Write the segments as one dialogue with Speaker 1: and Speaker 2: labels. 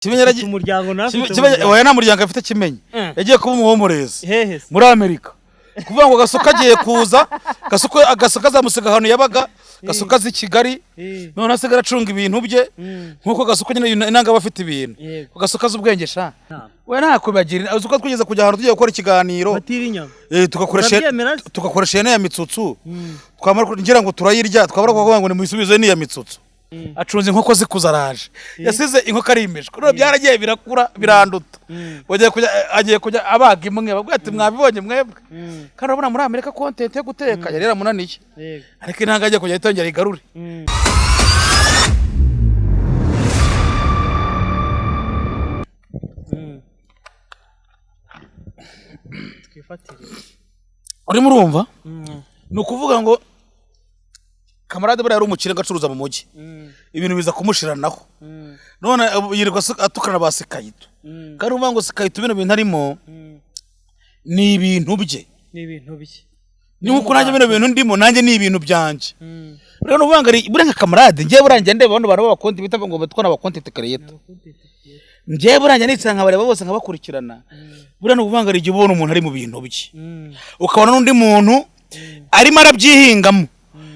Speaker 1: Kimenyera
Speaker 2: umuryango nafite
Speaker 1: oya nta muryango afite Kimenyi yagiye kuba umuhomorezi muri Amerika kuvuga ngo Gasoka agiye kuza Gasoka azamusiga hano yabaga Gasoka zi Kigali none asigara acunga ibintu bye nkuko Gasoka nyine inanga bafite ibintu Gasoka z'ubwenge sha we nta kubagira uzuko twigeze kujya hano tugiye gukora ikiganiro tugakoresha ya mitsutsu twamara ngira ngo turayirya twabara kuvuga ngo ni muyisubize ni ya mitsutsu acunze inkoko zikuzaraje yasize inkoko ari imishwe rero byaragiye birakura biranduta agiye kujya abaga imwe babwiye ati mwabibonye mwebwe kandi urabona muri Amerika content yo guteka yarera munaniye ariko intanga agiye kujya itongera igarure
Speaker 2: twifatire
Speaker 1: uri murumva no kuvuga ngo kamarade bari umukire gacuruza mu mujyi ibintu biza kumushiranaho none yirirwa atukana basikayito kandi uvuga ngo sikayito bino bintu arimo ni ibintu bye ni uko nanjye bino bintu ndimo nanjye ni ibintu byanje rero nuvuga ngo burenga kamarade ngiye burangiye ndeba bano bantu bakonti bita ngo batwana bakonti creator ngiye burangiye nitsanga bareba bose nkabakurikirana burano kuvuga ngo igihe ubona umuntu ari mu bintu bye ukabona n'undi muntu arimo arabyihingamo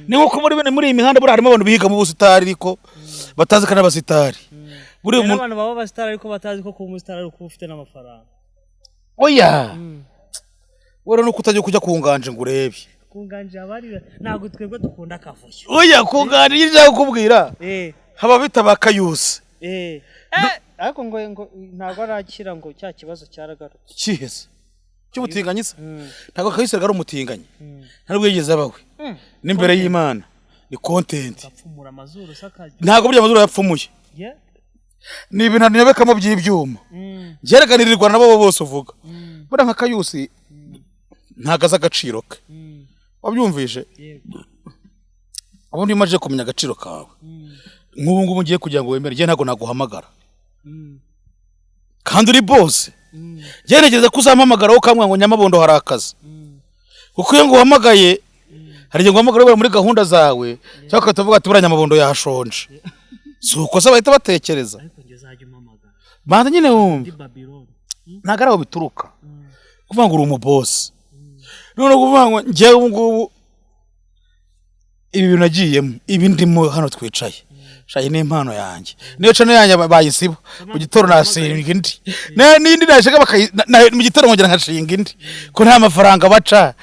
Speaker 1: ni nko muri iyi mihanda buri harimo abantu bihiga mu busitari ariko batazi kana basitari buri
Speaker 2: umuntu abantu baba basitari ariko batazi ko ku musitari ari uko ufite n'amafaranga
Speaker 1: oya wora nuko utajya kujya kunganje ngo urebe
Speaker 2: kunganje abari ntago twebwe dukunda kavuyo
Speaker 1: oya kunganje yije kukubwira haba bitabakayuse
Speaker 2: ariko ngo ntago arakira ngo cya kibazo cyaragarutse
Speaker 1: kihese cy'umutinganyisa ntago kayiserga ari umutinganyi ntabwo yigeze abawe n'imbere y'Imana ni content
Speaker 2: apfumura amazuru sakaje
Speaker 1: ntago burya amazuru yapfumuye ni ibintu nyabekamo by'ibyuma byereganirirwa nabo bose uvuga bura nka kayusi ntagaza agaciro ke wabyumvishe abundi maje kumenya agaciro kawe nk'ubu ngubu ngiye kugira ngo wemere je ntago naguhamagara kandi uri boss gerageza kuzampamagara ukamwa ngo Nyamabondo harakaza kuko iyo ngo uhamagaye hari ngo uhamagara muri gahunda zawe cyangwa tuvuga ati buranya Nyamabondo yashonje suko se bahita batekereza
Speaker 2: ariko ngezajya umpamagara
Speaker 1: banda nyine wumva nagaraho bituruka kuvuga ngo uri umuboss none kuvuga ngo ngiye ngubu ibi bintu nagiyemo ibi ndimo hano twicaye shaye n'impano yanjye niyo cano yanjye bayisiba mu gitoro nasinga indi n'indi nashaka mu gitoro ngongera nkashinga indi ko nta mafaranga baca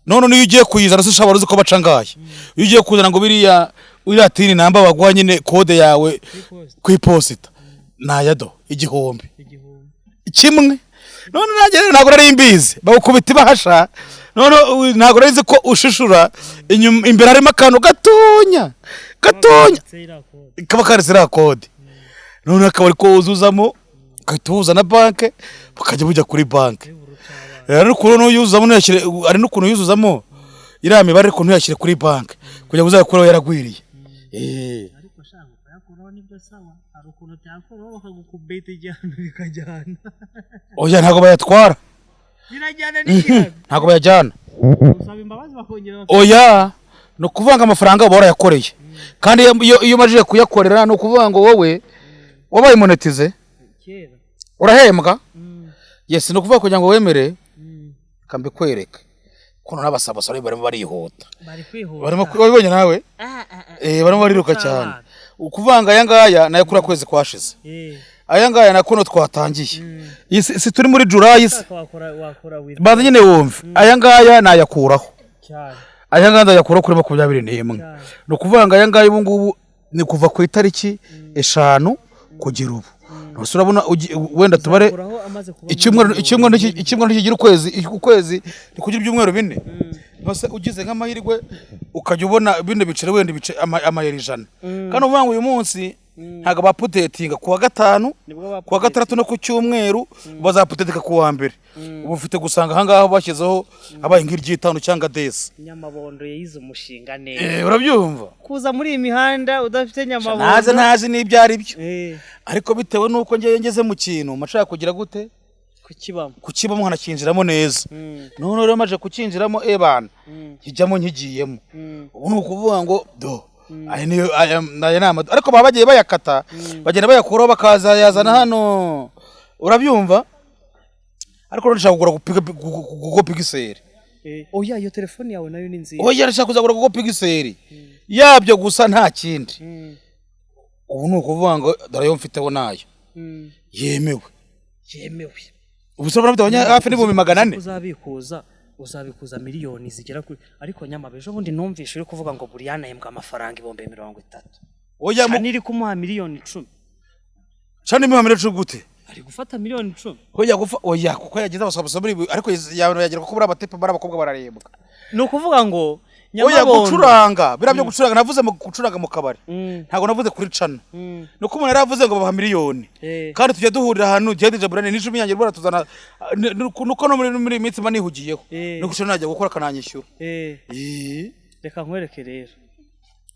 Speaker 1: none niyo ugiye kuyizana se ushobora uzi ko baca ngaye iyo ugiye kuzana ngo biriya tini namba bagwa nyine kode yawe ku iposita nayado igihombe kimwe none nanjye ntago ari imbizi bagukubita ibahasha none ntago nzi ko ushishura imbere harimo akantu gatonya kaba karisira kode none akaba ariko uzuzamo ukahita na banke bakajya bujya kuri banke rero ukuntu uyuzamo ntiyashyire ari n'ukuntu yuzuzamo iriya mibare ariko ntiyashyire kuri banke kugira ngo uzakuraho yaragwiriye
Speaker 2: ariko shaka yakuraho nibyo sawa hari ukuntu cyakuraho bakagukubita ijyana bikajyana
Speaker 1: oya ntago bayatwara
Speaker 2: birajyana n'ikiraro
Speaker 1: ntago bayajyana
Speaker 2: usaba imbabazi bakongera
Speaker 1: oya no kuvanga amafaranga barayakoreye kandi iyo majije kuyakorera no kuvuga ngo wowe wabaye monetize
Speaker 2: kera
Speaker 1: urahembwa yes no kuvuga kugira ngo wemere kambe kwereka kono n'abasaba sore barimo barihuta barimo wabibonye nawe barimo bariruka cyane ukuvanga aya ngaya nayo kura kwezi kwashize aya ngaya nakono twatangiye si turi muri July baza nyine wumve aya ngaya nayakuraho cyane aya nganda yakura kuri 21 no kuvanga aya ngaya ubu ngubu ni kuva ku itariki 5 kugera ubu urabona wenda tubare icyumweru kigira ukwezi ni kugira ibyumweru 4 bose ugize nk'amahirwe ukajya ubona binde bicere wenda bice amayeri 100 kandi uvuga ngo uyu munsi ntago bapudetinga kuwa gatanu kuwa gatandatu no ku cyumweru bazapudetika kuwa mbere ubu ufite gusanga hangaho bashyizeho abaye ng'iryitanu cyangwa desi
Speaker 2: Nyamabondo yize umushinga neza
Speaker 1: urabyumva
Speaker 2: kuza muri imihanda udafite Nyamabondo
Speaker 1: nazi n'ibyari byo ariko bitewe nuko ngeze mu kintu mashaka kugira gute kukibamo nkanakinjiramo neza none rero maje kukinjiramo ebana kijyamo nkigiyemo ubu nukuvuga ngo do aya nama ariko baba bagiye bayakata bagenda bayakuraho bakaza yazana hano urabyumva ariko ndashaka kugura Google Pixel
Speaker 2: oya iyo telefone yawe nayo ni nziza
Speaker 1: oya ndashaka kuzagura Google Pixel yabyo gusa nta kindi ubu nukuvuga ngo darayo mfiteho nayo yemewe ubusaba bw'abanya hafi n'ibihumbi 400
Speaker 2: uzabikuza miliyoni zigera kuri ariko nyamabejo bundi numvishe uri kuvuga ngo Brian yembwa amafaranga 30
Speaker 1: oya
Speaker 2: niri kumuha miliyoni 10
Speaker 1: cyane miliyoni 10 gute
Speaker 2: ari gufata miliyoni 10
Speaker 1: oya oya kuko yagize abasaba muri ariko yagira ko buri abatepe bari abakobwa bararebwa
Speaker 2: no kuvuga ngo
Speaker 1: oya gucuranga birabyo gucuranga navuze mu gucuranga mu kabari ntago navuze kuri cana nuko umuntu yaravuze ngo baha miliyoni kandi tujye duhurira ahantu gihe DJ Brian n'ijumi yanjye rwara tuzana nuko no muri iminsi manihugiyeho nuko cyo najya gukora kananyishyura
Speaker 2: reka nkwereke rero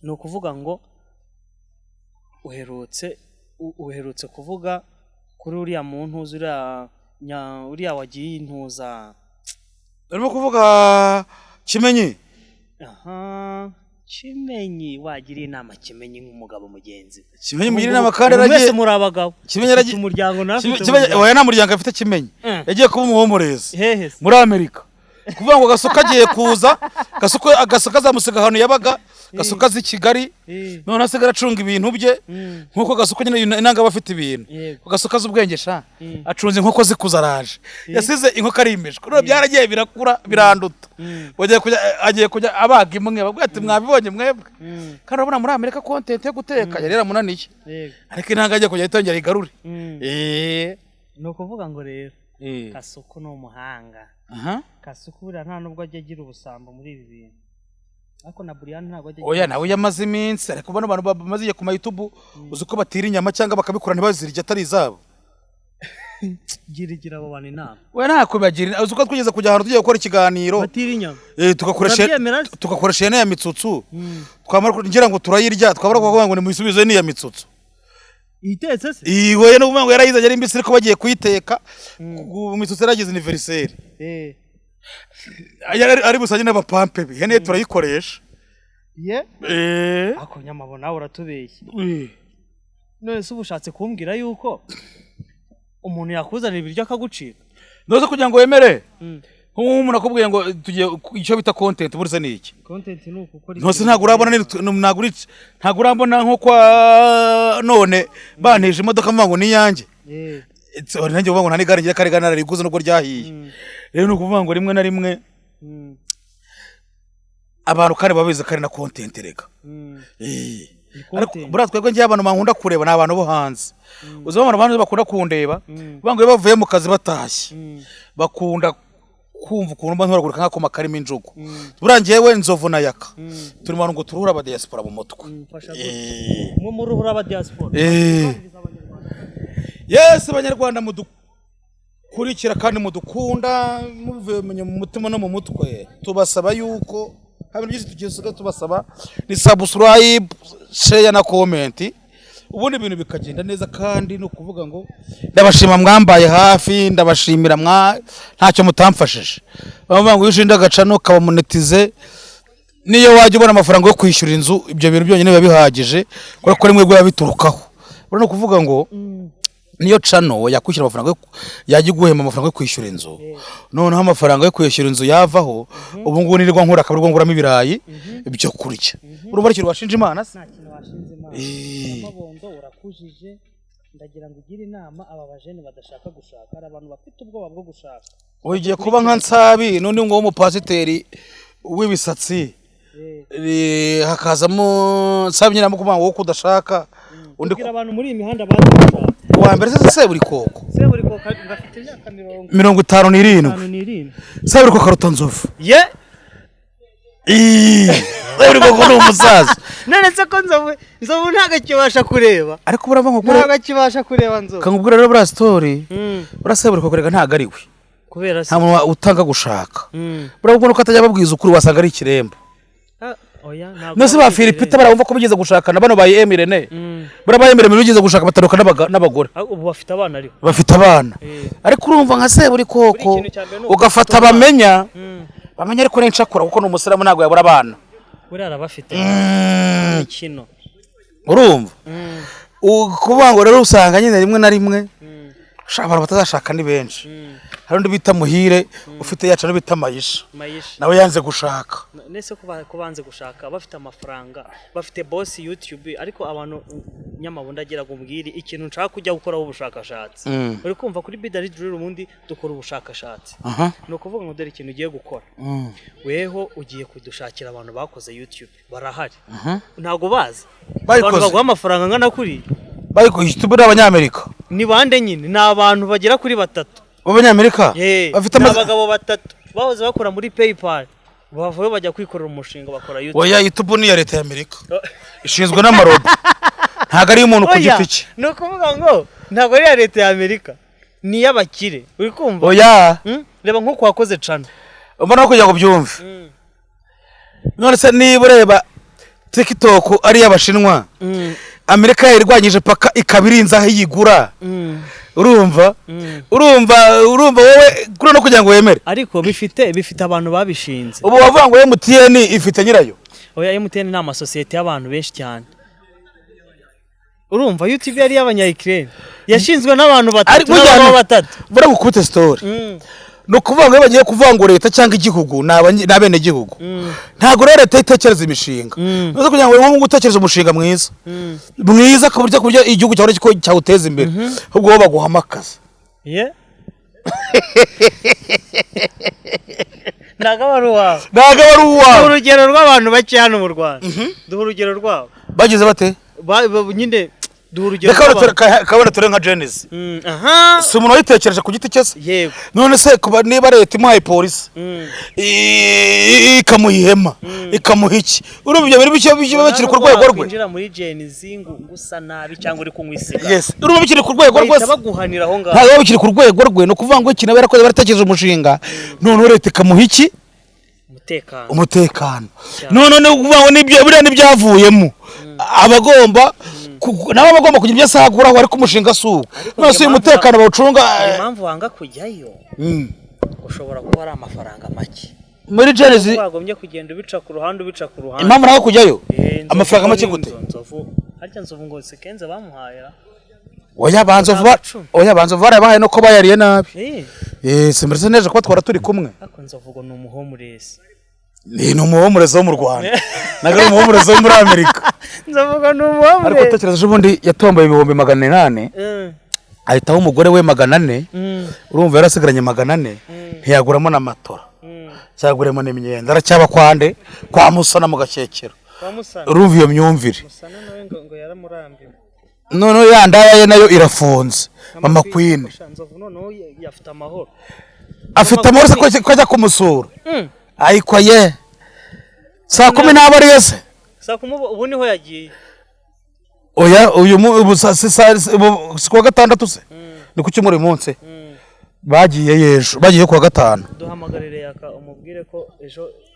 Speaker 2: no kuvuga ngo uherutse kuvuga kuri uriya muntu uriya wagiye intuza
Speaker 1: urimo kuvuga Kimenyi
Speaker 2: Kimenyi wagira inama Kimenyi nk'umugabo mugenzi
Speaker 1: Kimenyi mugira inama kandi aragiye
Speaker 2: muri abagabo
Speaker 1: Kimenyi aragiye
Speaker 2: umuryango nafite
Speaker 1: oya nta muryango afite Kimenyi yagiye kuba umuhomorezi muri Amerika kuvuga ngo Gasuka agiye kuza Gasuka azamusiga ahantu yabaga Gasuka zi Kigali none asigara acunga ibintu bye nkuko Gasuka nyine inanga bafite ibintu Gasuka z'ubwenge sha acunze inkoko zikuzaraje yasize inkoko ari imishwe rero byaragiye birakura biranduta agiye kujya abaga imwe babwiye ati mwabibonye mwebwe kandi urabona muri Amerika content yo guteka yarera munaniye ariko intanga agiye kujya itongera igarure
Speaker 2: no kuvuga ngo rero Kasuku no umuhanga Kasuku bura nta nubwo ajya agira ubusambo muri ibi bintu ariko na Brian ntago ajya
Speaker 1: oya nawe yamaze iminsi ariko bano bantu bamaze ku YouTube uzuko batira inyama cyangwa bakabikura ntibazirije atari izabo
Speaker 2: gira abo bana inama
Speaker 1: we ntako bagira uzuko twigeze kujya ahantu tugiye gukora ikiganiro
Speaker 2: batira inyama
Speaker 1: tugakoresha ya mitsutsu twamara ngira ngo turayirya twabara kuvuga ngo ni muyisubize ni ya mitsutsu
Speaker 2: itetse se
Speaker 1: iwe no kuvuga ngo yarayize ari imbisi ariko bagiye kuyiteka mitsutsu yaragize anniversaire ari busanye n'abapampe be hene turayikoresha
Speaker 2: ako nyamabo nawe uratubeshye none se ubushatse kumbwira yuko umuntu yakuzanira ibiryo akagucira
Speaker 1: noze kugira ngo wemere umuntu akubwiye ngo tugiye icyo bita content burse ni iki
Speaker 2: content ni ukukora
Speaker 1: nose ntago urabona nko kwa none banteje imodoka mvango ni yanjye nanjye uvuga ngo nta nigare ngira karega narariguze nubwo ryahiye rero no kuvuga ngo rimwe na rimwe abantu kandi babize kare na content rega Bura twebwe ngiye abantu bankunda kureba n'abantu bo hanze uzabona abantu bakunda kundeba bangoye bavuye mu kazi batashye bakunda kumva ukuntu mba ntoragurika nkako makarimo injugu burangiye we Nzovu na Yaka turi mu ngo turuhura aba diaspora mu mutwe
Speaker 2: mu muruhura aba diaspora
Speaker 1: yes abanyarwanda mudukurikira kandi mudukunda muvuye mu mutima no mu mutwe tubasaba yuko habintu byinshi tugisuka tubasaba ni subscribe share na comment ubundi ibintu bikagenda neza kandi no kuvuga ngo ndabashima mwambaye hafi ndabashimira ntacyo mutamfashije bavuga ngo yishinda gacano kaba monetize niyo wajye ubona amafaranga yo kwishyura inzu ibyo bintu byonyine biba bihagije kuko rimwe gwa biturukaho no kuvuga ngo niyo cano yakwishyura amafaranga yajye guhema amafaranga yo kwishyura inzu noneho amafaranga yo kwishyura inzu yavaho ubu ngubu nirirwa nkura akaburwa nguramo ibirayi ibyo kurya urumva ari kintu washinja Imana se
Speaker 2: amabondo urakujije ndagira ngo ugire inama aba bajene badashaka gushaka ari abantu bafite ubwoba bwo gushaka
Speaker 1: ugiye kuba nka Nsabi n'undi ngo w'umupasiteri w'ibisatsi hakazamo Nsabi nyina mukuvuga ngo kudashaka
Speaker 2: undi abantu muri iyi mihanda badashaka
Speaker 1: wa mbere se buri koko
Speaker 2: ngafite imyaka
Speaker 1: 57 Seburi koko karuta Nzovu buri koko ni umusaza
Speaker 2: none se ko Nzovu ntago kibasha kureba
Speaker 1: ariko burava nko kure
Speaker 2: ntago kibasha kureba Nzovu
Speaker 1: kangubwira rero bra story burase buri koko rega ntago ari we
Speaker 2: kubera
Speaker 1: nta muntu utanga gushaka burabwo nuko atajya babwiza ukuri wasanga ari ikirembo
Speaker 2: oya ntabwo
Speaker 1: nose ba Philipita barumva ko bigeze gushakana bano baye Emirene barabaye Emirene bigeze gushaka bataruka n'abagore
Speaker 2: ubu bafite abana ariko
Speaker 1: bafite abana ariko urumva nka Seburi koko ugafata bamenya ariko n'inshakura kuko n'umusiramu ntago yabura abana
Speaker 2: buri arabafite imikino
Speaker 1: urumva kuvuga ngo rero usanga nyine rimwe na rimwe abantu batazashaka ni benshi hari undi bita Muhire ufite yacu no bita Mayisha nawe yanze gushaka
Speaker 2: nese ko banze gushaka bafite amafaranga bafite boss YouTube ariko abantu nyamabunda agira gumbwira ikintu nshaka kujya gukora ubushakashatsi uri kumva kuri Bidari Drill ubundi dukora ubushakashatsi no kuvuga ngo dore ikintu ugiye gukora weho ugiye kudushakira abantu bakoze YouTube barahari ntago bazi abantu bagwa amafaranga ngana kuri
Speaker 1: bayiko YouTube n'abanyamerika
Speaker 2: ni bande nyine ni abantu bagera kuri 3
Speaker 1: b'abanyamerika
Speaker 2: bafite abagabo 3 bahoze bakora muri PayPal bavuye bajya kwikorera umushinga bakora YouTube
Speaker 1: oya YouTube ni ya leta y'Amerika ishinzwe n'amarobo ntago ari umuntu ku giti cye
Speaker 2: no kuvuga ngo ntago ari ya leta y'Amerika ni y'abakire uri kumva
Speaker 1: oya
Speaker 2: reba nko kwakoze cana
Speaker 1: ubona ko kujya kubyumva none se niba ureba TikTok ari y'abashinwa Amerika yarwanyije paka ikabirinza aho yigura urumva wowe kuri no kugira ngo wemere
Speaker 2: ariko bifite abantu babishinze
Speaker 1: ubu bavuga ngo MTN ifite nyirayo
Speaker 2: oya MTN ni amasosiyete y'abantu benshi cyane urumva YouTube yari y'abanya-Ukraine yashinzwe n'abantu batatu
Speaker 1: bora gukubita story no kuvuga ngo bagiye kuvuga ngo leta cyangwa igihugu nabene gihugu ntago rero leta itekereza imishinga no kugira ngo ngo gutekereza umushinga mwiza ku buryo igihugu cyahora cyawuteza imbere ahubwo bo baguhamakaza
Speaker 2: nagabaruwa urugero rw'abantu bake hano mu Rwanda duha urugero rwabo
Speaker 1: bagize bate
Speaker 2: nyine duhurugero
Speaker 1: kabona tore nka Genesis si umuntu witekereje ku giti cyose
Speaker 2: yego
Speaker 1: none se kuba niba leta imuhaye polisi ikamuhihema ikamuha iki urumva ibyo biri bakiri ku rwego rwe
Speaker 2: kwinjira muri Genesis ngusa nabi cyangwa uri kunyisiga
Speaker 1: yes urumva bikiri ku rwego rwe
Speaker 2: baguhanira aho ngaho
Speaker 1: ntabwo bikiri ku rwego rwe no kuvuga ngo iki nawe yarakoze baratekereje umushinga none leta ikamuha iki umutekano none kuvuga ngo nibyo buriya nibyavuyemo abagomba nabo bagomba kugira ibyo asaguraho ariko umushinga suko nose umutekano bawucunga
Speaker 2: impamvu wanga kujyayo ushobora kuba ari amafaranga make
Speaker 1: muri Genesis
Speaker 2: wagombye kugenda ubica ku ruhande
Speaker 1: impamvu naho kujyayo amafaranga make gute
Speaker 2: harya nzovu ngo sekenze bamuhaye
Speaker 1: oya banzo barabahaye no ko bayariye nabi simberese neza ko twara turi kumwe
Speaker 2: ariko nzovugo ni umuhomuresi
Speaker 1: ni umuhomurezi wo mu Rwanda naga umuhomurezi wo muri Amerika
Speaker 2: nzovuga ni umuhomurezi
Speaker 1: ariko tekereza ubundi yatomboye ibihumbi 800 ahitaho umugore we 400 urumva yarasigaranye 400 ntiyaguramo na matora cyaguremo n'imyenda aracyaba kwande kwa Musana mu gakekero urumva iyo myumvire
Speaker 2: Musana nawe ngo yaramurambiwe
Speaker 1: none yandaya ye nayo irafunze mama Queen
Speaker 2: nzovu none yafite amahoro
Speaker 1: afite amahoro se ko ajya kumusura ayiko ye saa 10 n'abari yese
Speaker 2: saa 10 ubu niho yagiye
Speaker 1: oya uyu kwa gatandatu se ni ku cyumweru munsi bagiye yejo bagiye kwa gatanu
Speaker 2: duhamagarire yaka umubwire ko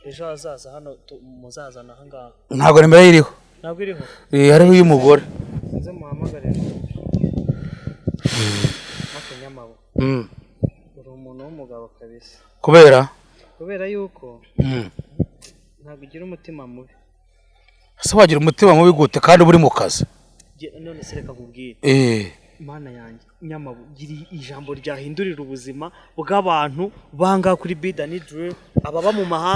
Speaker 2: ejo azaza hano muzazana hangaha
Speaker 1: ntago nimero iriho
Speaker 2: ntabwo iriho
Speaker 1: hariho uyu mugore
Speaker 2: nze muhamagarire akanyamabo uri umuntu w'umugabo kabisa kubera yuko ntabwo ugira umutima mubi
Speaker 1: se wagira umutima mubi gute kandi uri mu kazi
Speaker 2: none se reka kubwira mana yanjye nyamabo gira ijambo ryahindurira ubuzima bw'abantu banga kuri Bidari Drill ababa mu mahanga